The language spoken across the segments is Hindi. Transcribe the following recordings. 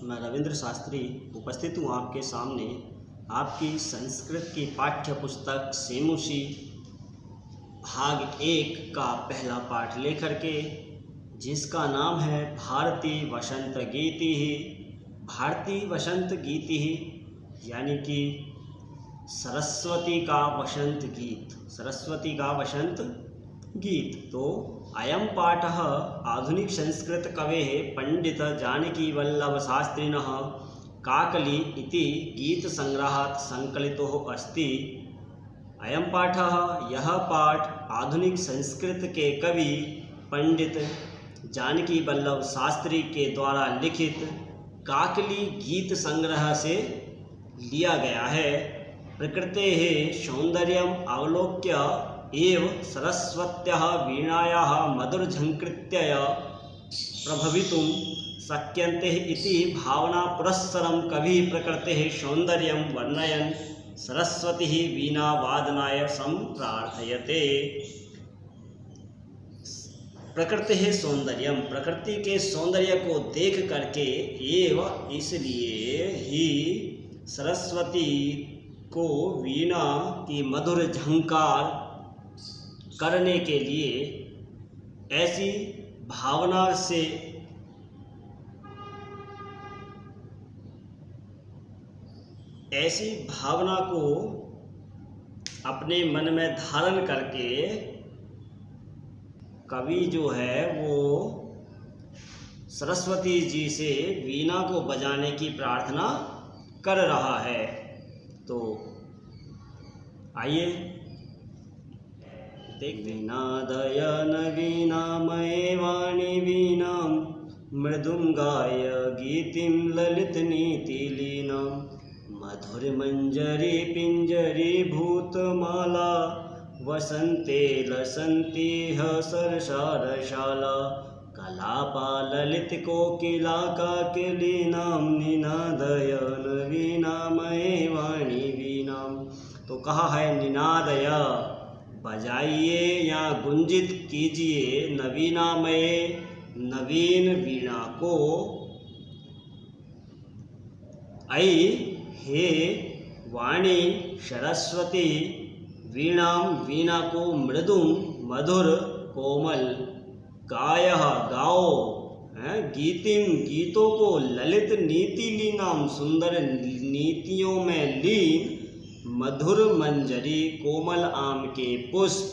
मैं रविंद्र शास्त्री उपस्थित हूँ आपके सामने आपकी संस्कृत की पाठ्य पुस्तक सेमुषी भाग 1 का पहला पाठ लेकर के, जिसका नाम है भारती वसंत गीति। भारती वसंत गीति यानी कि सरस्वती का वसंत गीत, सरस्वती का वसंत गीत। तो अयं पाठः आधुनिक संस्कृत कवेः पंडित जानकी वल्लभ शास्त्रिणः काकली इति गीत संग्रहात् संकलितो अस्ति। अयं पाठः, यह पाठ आधुनिक संस्कृत के कवि पंडित जानकी वल्लभ शास्त्री के द्वारा लिखित काकली गीत संग्रह से लिया गया है। प्रकृतेः सौंदर्यम् अवलोक्य एव सरस्वत्याः वीणायाः मधुरझङ्कृत्य प्रभवितुं शक्यन्ते इति भावना पुरस्सरं कविः प्रकृतेः सौंदर्यं वर्णयन् सरस्वती वीणावादनाय सम्प्रार्थयते। प्रकृति है सौंदर्यम, प्रकृति के सौंदर्य को देख करके एवं इसलिए ही सरस्वती को वीणा की मधुर झंकार करने के लिए ऐसी भावना से ऐसी भावना को अपने मन में धारण करके कवि जो है वो सरस्वती जी से वीणा को बजाने की प्रार्थना कर रहा है। तो आइए देखते। नादय नवीनामये वाणी वीणां मृदुंगाय गीतिं ललित नीतिलीनां मधुरमंजरी पिंजरी भूतमाला वसंते लसन्तीह सरसारशाला कलापा ललित कोकिला काकलीनां निनादय नवीनामये वाणी वीणां। तो कहा है निनादय, बजाइए या गुंजित कीजिए, नवीनामय नवीन वीणा को, ऐ हे वाणी सरस्वती वीणाम वीणा को, मृदुम मधुर कोमल, गायः गाओ, गीतिम गीतों को, ललित नीति लीनाम सुंदर नीतियों में लीन, मधुर मंजरी कोमल आम के पुष्प,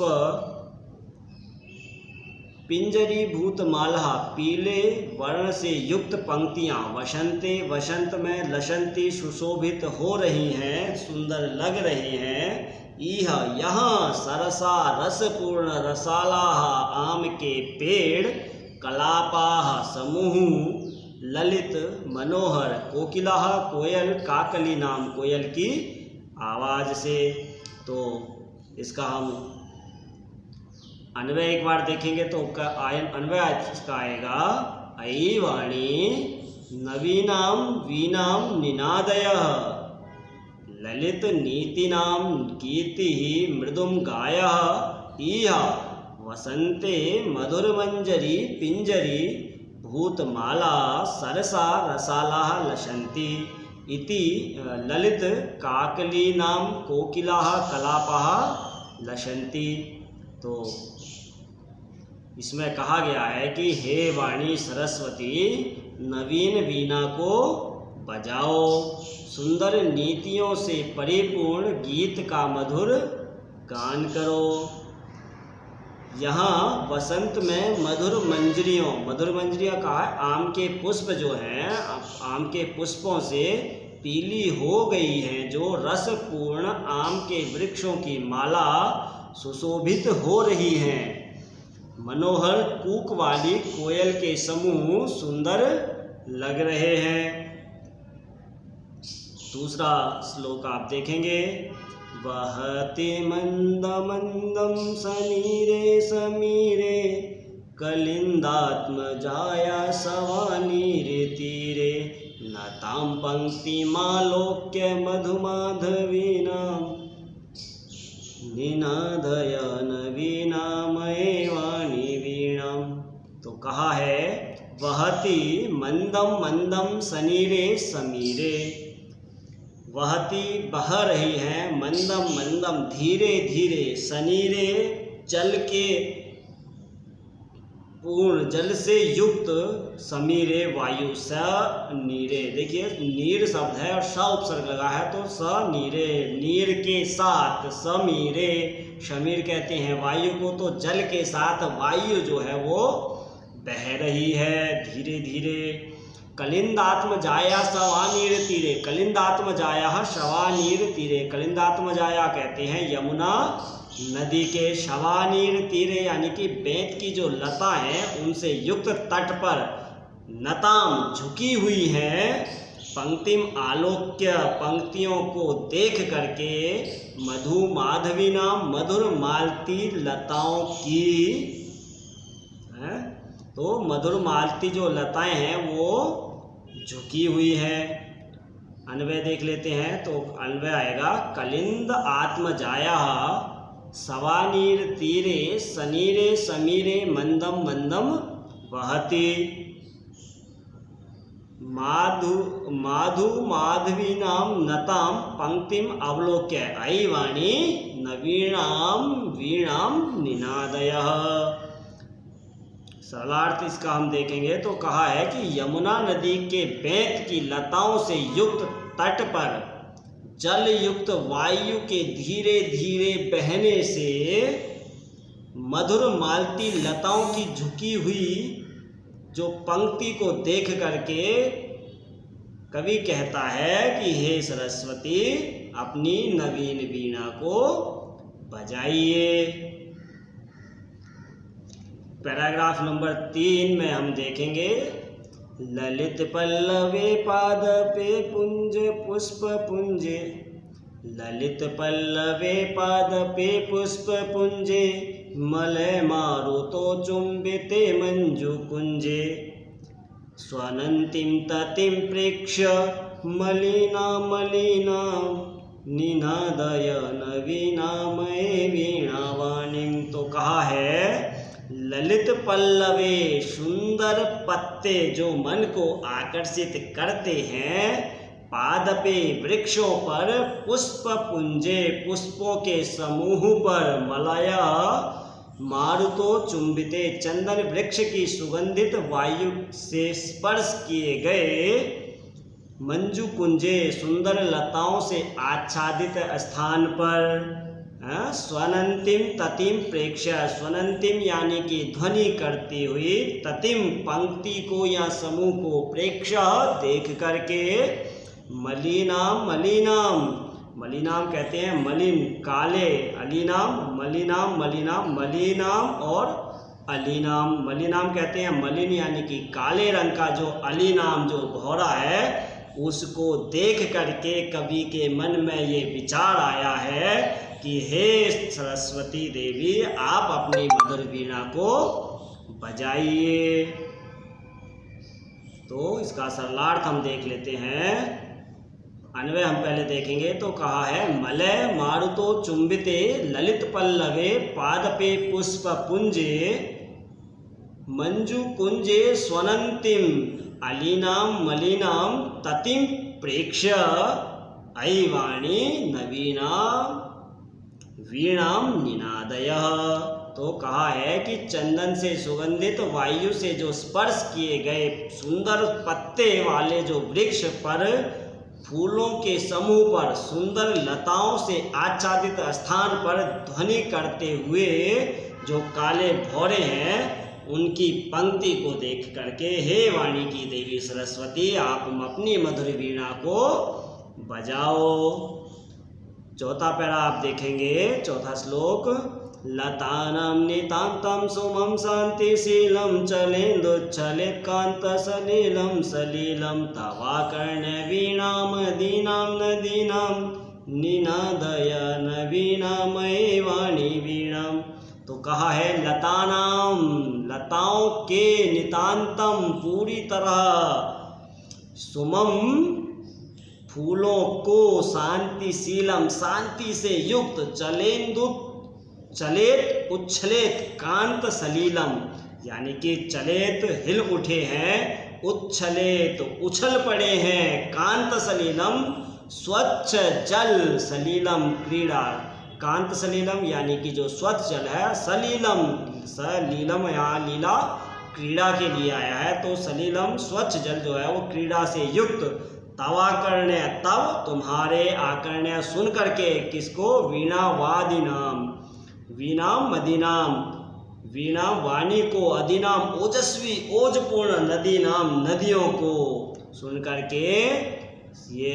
पिंजरी भूतमाला पीले वर्ण से युक्त पंक्तियां, वसंते वसंत में, लसंती सुशोभित हो रही हैं, सुंदर लग रही हैं, यह यहाँ सरसा रसपूर्ण रसाला आम के पेड़, कलापाह समूह, ललित मनोहर, कोकिला कोयल, काकली नाम कोयल की आवाज से। तो इसका हम अन्वय एक बार देखेंगे तो अन्वय इसका आएगा, ऐ वाणी नवीनाम वीणाम निनादयः ललित नीतिनां कीर्ति मृदुम गायः इह वसंते मधुरमंजरी पिंजरी भूतमाला सरसा रसाला लसन्ति इति ललित काकलीनां कोकिलाः कलापाः लसन्ति। तो इसमें कहा गया है कि हे वाणी सरस्वती, नवीन वीणा को बजाओ, सुंदर नीतियों से परिपूर्ण गीत का मधुर गान करो। यहाँ वसंत में मधुर मंजरियाँ कहा है, आम के पुष्प जो हैं, आम के पुष्पों से पीली हो गई हैं, जो रसपूर्ण आम के वृक्षों की माला सुशोभित हो रही हैं, मनोहर कूक वाली कोयल के समूह सुंदर लग रहे हैं। दूसरा श्लोक आप देखेंगे, वहते मंद मंदम समीरे समीरे कलिंदात्म जाया सवानीरे तीरे नतां पंक्ति मालोक्य मधुमाधवीनां निनादय नवीनामये वाणी वीणां। तो कहा है, वहती मंदम मंदम सनीरे समीरे, वहती बह रही हैं, मंदम मंदम धीरे धीरे, सनीरे जल के पूर्ण जल से युक्त, समीरे वायु, स नीरे, देखिए नीर शब्द है और स उपसर्ग लगा है तो स नीरे, नीर के साथ, समीरे, समीर कहते हैं वायु को, तो जल के साथ वायु जो है वो बह रही है धीरे धीरे। कलिंदात्म जाया शवानीर तीरे, कलिंदात्म जाया शवानीर तीरे, कलिंदात्म जाया कहते हैं यमुना नदी के, शवानीर तीरे यानी कि बेंत की जो लता है उनसे युक्त तट पर, नताम झुकी हुई है, पंक्तिम आलोक्य पंक्तियों को देख करके, मधु माधवी नाम मधुर मालती लताओं की है, तो मधुर मालती जो लताएं हैं वो झुकी हुई है। अन्वय देख लेते हैं तो अन्वय आएगा कलिंद आत्म जाया सवानीर तीरे, सनीरे समीरे मंदम मंदम वहती, माधु माधु माधवी नाम नताम पंक्तिम अवलोक्य, आई वाणी नवीणाम वीणाम निनादयः। सरलार्थ इसका हम देखेंगे तो कहा है कि यमुना नदी के बेंत की लताओं से युक्त तट पर जल युक्त वायु के धीरे धीरे बहने से मधुर मालती लताओं की झुकी हुई जो पंक्ति को देख करके कवि कहता है कि हे सरस्वती अपनी नवीन वीणा को बजाइए। पैराग्राफ नंबर 3 में हम देखेंगे ललित पल्लवे पादपे पुंज पुष्प पुंजे, ललित पल्लवे पादपे पुष्प पुंजे, मलय मारुतो चुंबिते मंजु कुंजे, स्वनंतिम ततिम प्रेक्ष्य मलिना मलिना, निनादय नवीनामये वीणावाणीं। तो कहा है ललित पल्लवे, सुंदर पत्ते जो मन को आकर्षित करते हैं, पादपे वृक्षों पर, पुष्प पुंजे पुष्पों के समूह पर, मलया मारुतो चुंबिते चंदन वृक्ष की सुगंधित वायु से स्पर्श किए गए, मंजू कुंजे सुंदर लताओं से आच्छादित स्थान पर, स्वनंतिम ततिम प्रेक्ष्य, स्वनंतिम यानी कि ध्वनि करती हुई, ततिम पंक्ति को या समूह को, प्रेक्ष्य देख करके, मलिनाम मलिनाम, मलिनाम कहते हैं मलिन काले, अलीनाम मलिनाम, मलिनाम मलिनाम और अलीनाम, मलिनाम कहते हैं मलिन यानी कि काले रंग का, जो अलीनाम जो भौरा है उसको देख करके कवि के मन में ये विचार आया है कि हे सरस्वती देवी आप अपनी मधुर वीणा को बजाइए। तो इसका सरलार्थ हम देख लेते हैं। अन्वय हम पहले देखेंगे तो कहा है मलय मारुतो चुंबिते ललित पल्लवे पादपे पुष्प पुंजे, मंजु कुंजे स्वनंतिम, अलीनाम मलिनाम ततिम प्रेक्ष्य, आई वाणी नवीनाम वीणाम निनादयः। तो कहा है कि चंदन से सुगंधित वायु से जो स्पर्श किए गए सुंदर पत्ते वाले जो वृक्ष पर, फूलों के समूह पर, सुंदर लताओं से आच्छादित स्थान पर ध्वनि करते हुए जो काले भौरे हैं उनकी पंक्ति को देख करके हे वाणी की देवी सरस्वती आप अपनी मधुर वीणा को बजाओ। चौथा पैरा आप देखेंगे, चौथा श्लोक, लतानां नितान्तं सुमं शान्तिशीलं चलेन्दुच्छलित कांत सलीलं सलीलं, तवाकर्ण वीणां दीनां नदीनां, निनादय नवीनामये वाणी वीणां। तो कहा है लतानाम, लताओं के, नितांतम पूरी तरह, सुमम फूलों को, शांतिशीलम शांति से युक्त, चलेन्दु चलेत उच्छलेत, कांत सलीलम यानी कि चलेत हिल उठे हैं, उच्छलेत उछल पड़े हैं, कांत सलिलम स्वच्छ जल, सलिलम क्रीड़ा, कांत सलिलम यानी कि जो स्वच्छ जल है, सलिलम सलीलम यहाँ लीला क्रीड़ा के लिए आया है, तो सलिलम स्वच्छ जल जो है वो क्रीड़ा से युक्त, तवाकर्ण्य तब तुम्हारे आकर्ण्य सुन करके, किसको, वीणा वादिनाम, वीणाम मदीनाम, वीणा वाणी को, अधिनाम ओजस्वी ओजपूर्ण, नदी नाम नदियों को सुन करके ये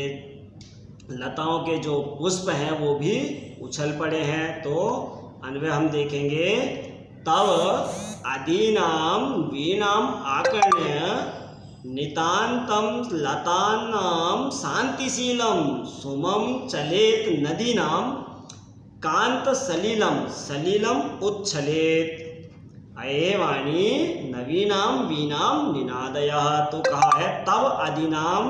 लताओं के जो पुष्प हैं वो भी उछल पड़े हैं। तो अन्वय हम देखेंगे, तब अधिनाम वीणाम आकर्ण्य नितांतम लतानाम शांतिशीलम सुमम चलेत नदीनाम कांत सलिलम, सलिलम उच्छलेत, अये वाणी नवीनाम वीणाम निनादयः। तो कहा है तब अधिनाम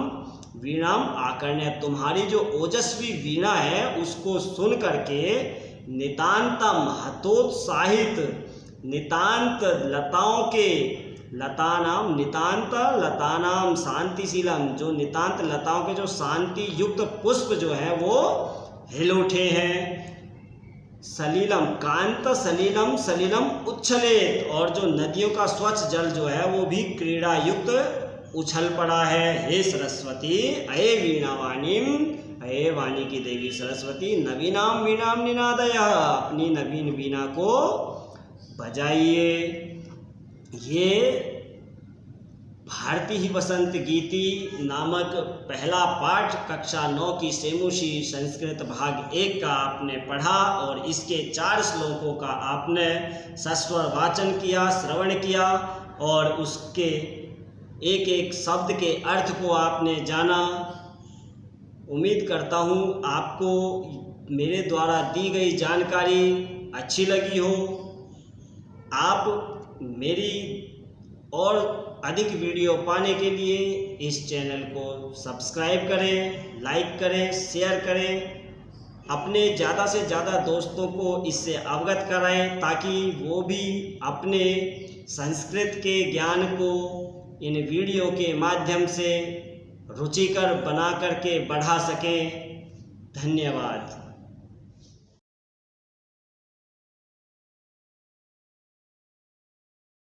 वीणाम आकर्ण्य, तुम्हारी जो ओजस्वी वीणा है उसको सुन करके, नितांतम हतोत्साहित, नितांत लताओं के, लतानाम नितांत लतानाम शांतिशीलम, जो नितांत लताओं के जो शांति युक्त पुष्प जो है वो हिल उठे हैं, सलीलम कांत सलीलम, सलीलम उच्छलेत, और जो नदियों का स्वच्छ जल जो है वो भी क्रीड़ा युक्त उछल पड़ा है। हे सरस्वती अये वीणावाणीम, अये वाणी की देवी सरस्वती, नवीनाम वीणाम निनादयः, अपनी नवीन वीणा को बजाइए। ये भारती ही बसंत गीति नामक पहला पाठ कक्षा 9 की सेमुशी संस्कृत भाग 1 का आपने पढ़ा, और इसके 4 श्लोकों का आपने सस्वर वाचन किया, श्रवण किया, और उसके एक एक शब्द के अर्थ को आपने जाना। उम्मीद करता हूँ आपको मेरे द्वारा दी गई जानकारी अच्छी लगी हो। आप मेरी और अधिक वीडियो पाने के लिए इस चैनल को सब्सक्राइब करें, लाइक करें, शेयर करें, अपने ज़्यादा से ज़्यादा दोस्तों को इससे अवगत कराएं, ताकि वो भी अपने संस्कृत के ज्ञान को इन वीडियो के माध्यम से रुचिकर बना करके बढ़ा सकें। धन्यवाद।